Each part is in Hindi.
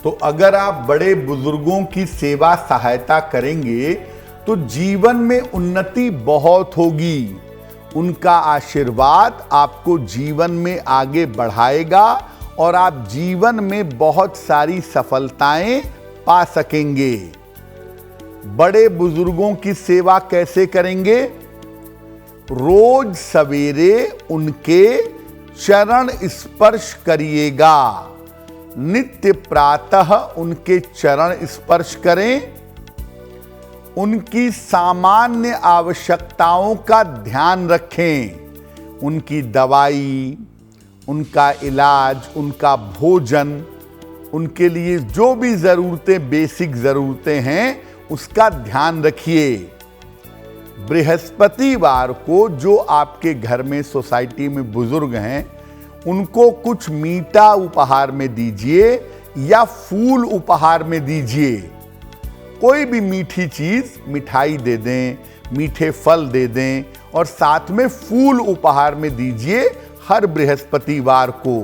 तो अगर आप बड़े बुजुर्गों की सेवा सहायता करेंगे तो जीवन में उन्नति बहुत होगी। उनका आशीर्वाद आपको जीवन में आगे बढ़ाएगा और आप जीवन में बहुत सारी सफलताएं पा सकेंगे। बड़े बुजुर्गों की सेवा कैसे करेंगे? रोज सवेरे उनके चरण स्पर्श करिएगा। नित्य प्रातः उनके चरण स्पर्श करें। उनकी सामान्य आवश्यकताओं का ध्यान रखें। उनकी दवाई, उनका इलाज, उनका भोजन, उनके लिए जो भी ज़रूरतें, बेसिक ज़रूरतें हैं, उसका ध्यान रखिए। बृहस्पतिवार को जो आपके घर में, सोसाइटी में बुजुर्ग हैं, उनको कुछ मीठा उपहार में दीजिए या फूल उपहार में दीजिए। कोई भी मीठी चीज, मिठाई दे दें, मीठे फल दे दें और साथ में फूल उपहार में दीजिए हर बृहस्पतिवार को।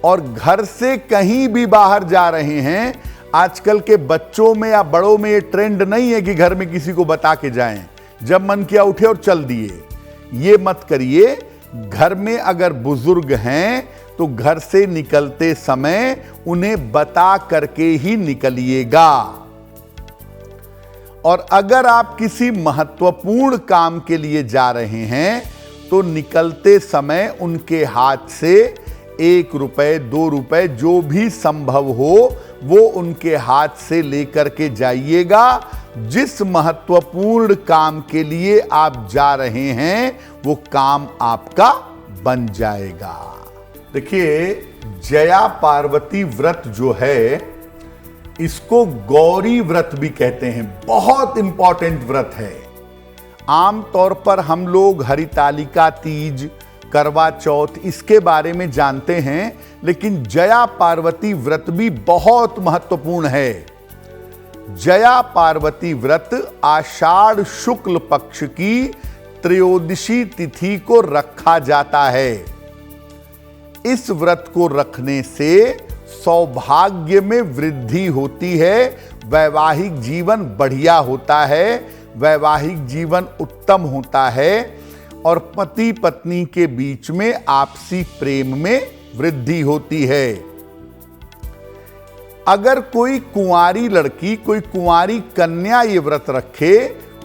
और घर से कहीं भी बाहर जा रहे हैं, आजकल के बच्चों में या बड़ों में ये ट्रेंड नहीं है कि घर में किसी को बता के जाएं, जब मन किया उठे और चल दिए। ये मत करिए। घर में अगर बुजुर्ग हैं तो घर से निकलते समय उन्हें बता करके ही निकलिएगा। और अगर आप किसी महत्वपूर्ण काम के लिए जा रहे हैं तो निकलते समय उनके हाथ से 1 रुपए, 2 रुपए, जो भी संभव हो वो उनके हाथ से लेकर के जाइएगा। जिस महत्वपूर्ण काम के लिए आप जा रहे हैं वो काम आपका बन जाएगा। देखिए, जया पार्वती व्रत जो है, इसको गौरी व्रत भी कहते हैं। बहुत इंपॉर्टेंट व्रत है। आमतौर पर हम लोग हरितालिका तीज, करवा चौथ, इसके बारे में जानते हैं, लेकिन जया पार्वती व्रत भी बहुत महत्वपूर्ण है। जया पार्वती व्रत आषाढ़ शुक्ल पक्ष की त्रयोदशी तिथि को रखा जाता है। इस व्रत को रखने से सौभाग्य में वृद्धि होती है, वैवाहिक जीवन बढ़िया होता है, वैवाहिक जीवन उत्तम होता है और पति पत्नी के बीच में आपसी प्रेम में वृद्धि होती है। अगर कोई कुंवारी लड़की, कोई कुंवारी कन्या ये व्रत रखे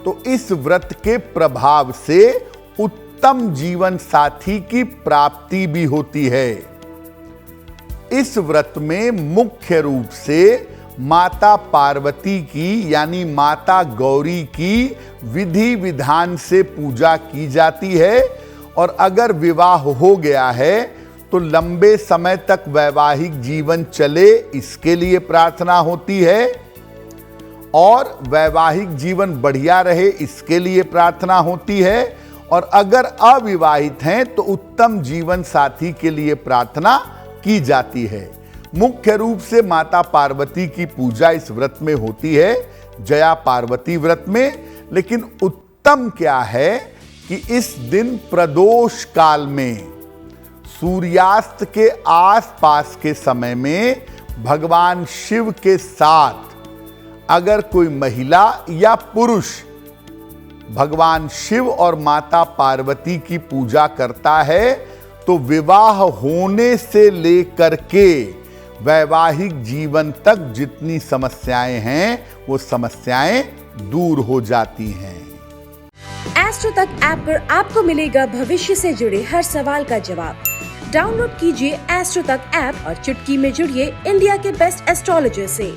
तो इस व्रत के प्रभाव से उत्तम जीवन साथी की प्राप्ति भी होती है। इस व्रत में मुख्य रूप से माता पार्वती की, यानी माता गौरी की विधि विधान से पूजा की जाती है। और अगर विवाह हो गया है तो लंबे समय तक वैवाहिक जीवन चले, इसके लिए प्रार्थना होती है। और वैवाहिक जीवन बढ़िया रहे, इसके लिए प्रार्थना होती है। और अगर अविवाहित हैं तो उत्तम जीवन साथी के लिए प्रार्थना की जाती है। मुख्य रूप से माता पार्वती की पूजा इस व्रत में होती है, जया पार्वती व्रत में। लेकिन उत्तम क्या है कि इस दिन प्रदोष काल में, सूर्यास्त के आसपास के समय में भगवान शिव के साथ अगर कोई महिला या पुरुष भगवान शिव और माता पार्वती की पूजा करता है तो विवाह होने से लेकर के वैवाहिक जीवन तक जितनी समस्याएं हैं वो समस्याएं दूर हो जाती हैं। एस्ट्रो तक ऐप पर आपको मिलेगा भविष्य से जुड़े हर सवाल का जवाब। डाउनलोड कीजिए एस्ट्रो तक ऐप और चुटकी में जुड़िए इंडिया के बेस्ट एस्ट्रोलॉजर से।